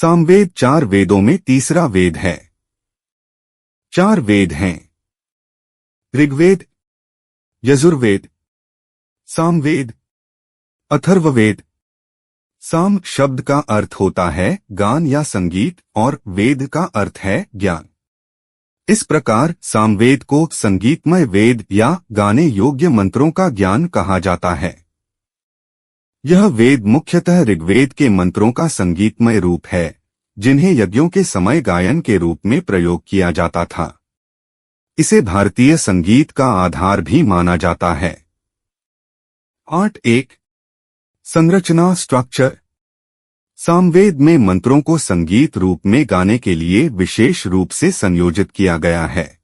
सामवेद 4 वेदों में तीसरा वेद है। 4 वेद हैं: ऋग्वेद, यजुर्वेद, सामवेद, अथर्ववेद। साम शब्द का अर्थ होता है गान या संगीत और वेद का अर्थ है ज्ञान। इस प्रकार सामवेद को संगीतमय वेद या गाने योग्य मंत्रों का ज्ञान कहा जाता है। यह वेद मुख्यतः ऋग्वेद के मंत्रों का संगीतमय रूप है, जिन्हें यज्ञों के समय गायन के रूप में प्रयोग किया जाता था। इसे भारतीय संगीत का आधार भी माना जाता है। 8.1 संरचना स्ट्रक्चर। सामवेद में मंत्रों को संगीत रूप में गाने के लिए विशेष रूप से संयोजित किया गया है।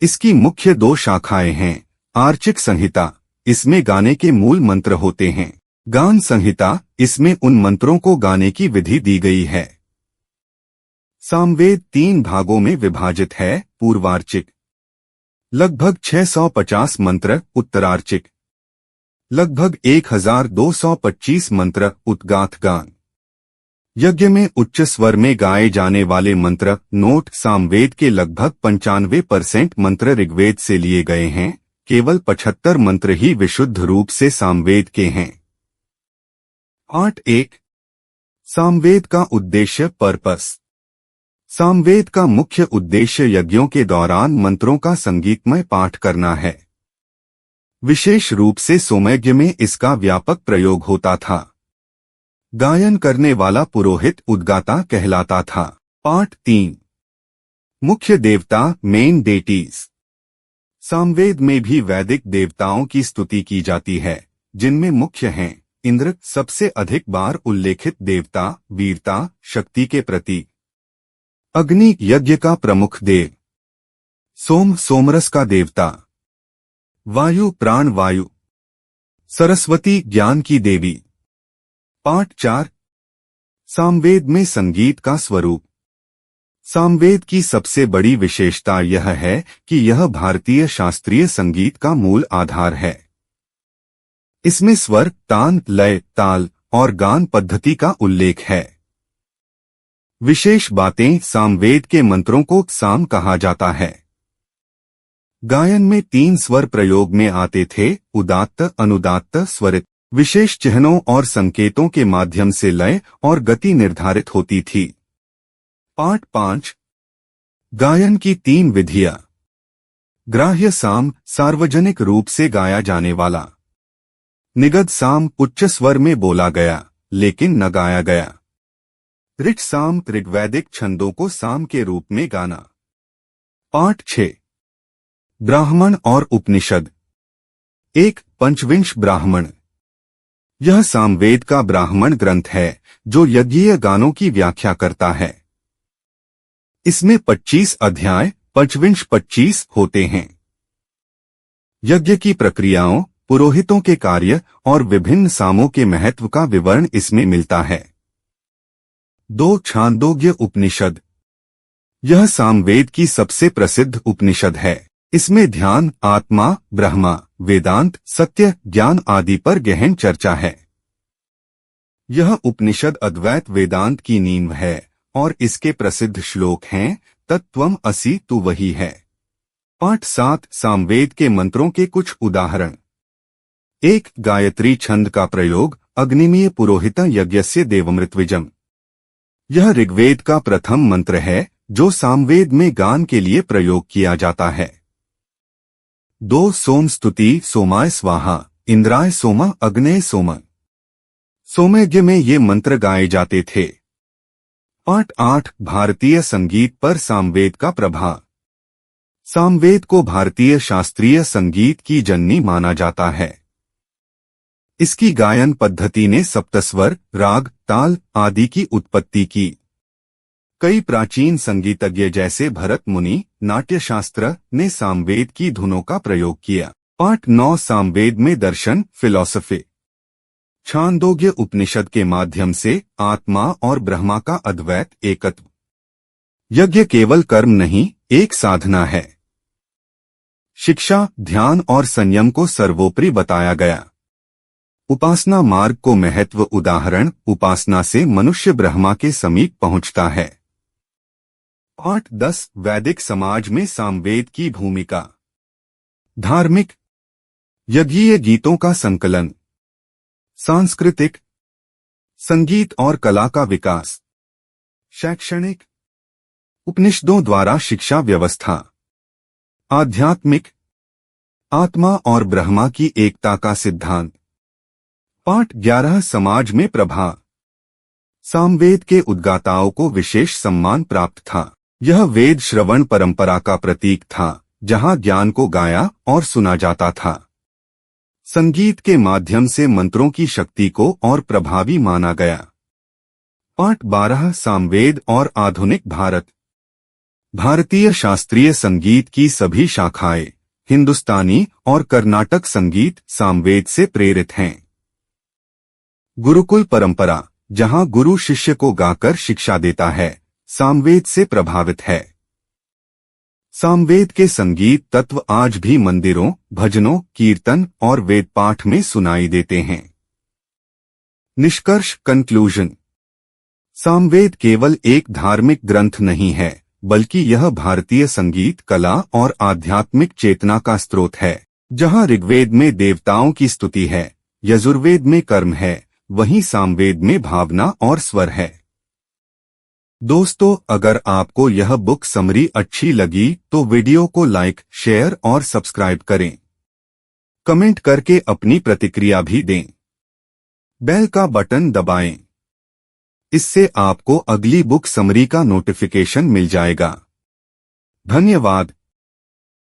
इसकी मुख्य 2 शाखाएं हैं: आर्चिक संहिता, इसमें गाने के मूल मंत्र होते हैं; गान संहिता, इसमें उन मंत्रों को गाने की विधि दी गई है। सामवेद 3 भागों में विभाजित है: पूर्वार्चिक लगभग 650 मंत्र, उत्तरार्चिक लगभग 1225 मंत्र, उद्गात गान। यज्ञ में उच्च स्वर में गाए जाने वाले मंत्र। नोट: सामवेद के लगभग 95% मंत्र ऋग्वेद से लिए गए हैं, केवल 75 मंत्र ही विशुद्ध रूप से सामवेद के हैं। 8.1 सामवेद का उद्देश्य, पर्पस। सामवेद का मुख्य उद्देश्य यज्ञों के दौरान मंत्रों का संगीतमय पाठ करना है। विशेष रूप से सोमयज्ञ में इसका व्यापक प्रयोग होता था। गायन करने वाला पुरोहित उद्गाता कहलाता था। पाठ 3 मुख्य देवता, मेन डेटीज। सामवेद में भी वैदिक देवताओं की स्तुति की जाती है, जिनमें मुख्य हैं इंद्र, सबसे अधिक बार उल्लेखित देवता, वीरता, शक्ति के प्रतीक; अग्नि, यज्ञ का प्रमुख देव; सोम, सोमरस का देवता; वायु, प्राण वायु; सरस्वती, ज्ञान की देवी। पाठ 4 सामवेद में संगीत का स्वरूप। सामवेद की सबसे बड़ी विशेषता यह है कि यह भारतीय शास्त्रीय संगीत का मूल आधार है। इसमें स्वर, तान, लय, ताल और गान पद्धति का उल्लेख है। विशेष बातें: सामवेद के मंत्रों को साम कहा जाता है। गायन में 3 स्वर प्रयोग में आते थे: उदात्त, अनुदात्त, स्वरित। विशेष चिन्हों और संकेतों के माध्यम से लय और गति निर्धारित होती थी। पाठ 5 गायन की 3 विधियां। ग्राह्य साम, सार्वजनिक रूप से गाया जाने वाला। निगद साम, उच्च स्वर में बोला गया लेकिन न गाया गया। ऋच साम, ऋग्वैदिक छंदों को साम के रूप में गाना। पाठ 6 ब्राह्मण और उपनिषद। 1 पंचविंश ब्राह्मण। यह सामवेद का ब्राह्मण ग्रंथ है जो यज्ञीय गानों की व्याख्या करता है। इसमें 25 अध्याय, पंचविंश 25 होते हैं। यज्ञ की प्रक्रियाओं, पुरोहितों के कार्य और विभिन्न सामों के महत्व का विवरण इसमें मिलता है। 2 छांदोग्य उपनिषद। यह सामवेद की सबसे प्रसिद्ध उपनिषद है। इसमें ध्यान, आत्मा, ब्रह्मा, वेदांत, सत्य, ज्ञान आदि पर गहन चर्चा है। यह उपनिषद अद्वैत वेदांत की नींव है और इसके प्रसिद्ध श्लोक हैं: तत्त्वम् असि, तू वही है। पाठ 7 सामवेद के मंत्रों के कुछ उदाहरण। 1 गायत्री छंद का प्रयोग। अग्निमीय पुरोहित यज्ञस्य देवमृत्विजम्। यह ऋग्वेद का प्रथम मंत्र है जो सामवेद में गान के लिए प्रयोग किया जाता है। 2 सोम स्तुति। सोमाय स्वाहा, इंद्राय सोमा, अग्नेय सोम। सोमयज्ञ में ये मंत्र गाए जाते थे। पाठ 8 भारतीय संगीत पर सामवेद का प्रभाव। सामवेद को भारतीय शास्त्रीय संगीत की जननी माना जाता है। इसकी गायन पद्धति ने सप्तस्वर, राग, ताल आदि की उत्पत्ति की। कई प्राचीन संगीतज्ञ जैसे भरत मुनि, नाट्यशास्त्र ने सामवेद की धुनों का प्रयोग किया। पाठ 9 सामवेद में दर्शन, फिलॉसफी। छांदोग्य उपनिषद के माध्यम से आत्मा और ब्रह्मा का अद्वैत एकत्व। यज्ञ केवल कर्म नहीं, एक साधना है। शिक्षा, ध्यान और संयम को सर्वोपरि बताया गया। उपासना मार्ग को महत्व। उदाहरण, उपासना से मनुष्य ब्रह्मा के समीप पहुंचता है। पाठ 10 वैदिक समाज में सामवेद की भूमिका। धार्मिक, यज्ञीय गीतों का संकलन। सांस्कृतिक, संगीत और कला का विकास। शैक्षणिक, उपनिषदों द्वारा शिक्षा व्यवस्था। आध्यात्मिक, आत्मा और ब्रह्मा की एकता का सिद्धांत। पाठ 11 समाज में प्रभाव। सामवेद के उद्गाताओं को विशेष सम्मान प्राप्त था। यह वेद श्रवण परंपरा का प्रतीक था, जहां ज्ञान को गाया और सुना जाता था। संगीत के माध्यम से मंत्रों की शक्ति को और प्रभावी माना गया। पाठ 12 सामवेद और आधुनिक भारत। भारतीय शास्त्रीय संगीत की सभी शाखाएं, हिंदुस्तानी और कर्नाटक संगीत सामवेद से प्रेरित हैं। गुरुकुल परंपरा, जहां गुरु शिष्य को गाकर शिक्षा देता है, सामवेद से प्रभावित है। सामवेद के संगीत तत्व आज भी मंदिरों, भजनों, कीर्तन और वेद पाठ में सुनाई देते हैं। निष्कर्ष कंक्लूजन। सामवेद केवल एक धार्मिक ग्रंथ नहीं है, बल्कि यह भारतीय संगीत, कला और आध्यात्मिक चेतना का स्रोत है। जहां ऋग्वेद में देवताओं की स्तुति है, यजुर्वेद में कर्म है, वहीं सामवेद में भावना और स्वर है। दोस्तों, अगर आपको यह बुक समरी अच्छी लगी तो वीडियो को लाइक, शेयर और सब्सक्राइब करें। कमेंट करके अपनी प्रतिक्रिया भी दें। बेल का बटन दबाएं। इससे आपको अगली बुक समरी का नोटिफिकेशन मिल जाएगा। धन्यवाद।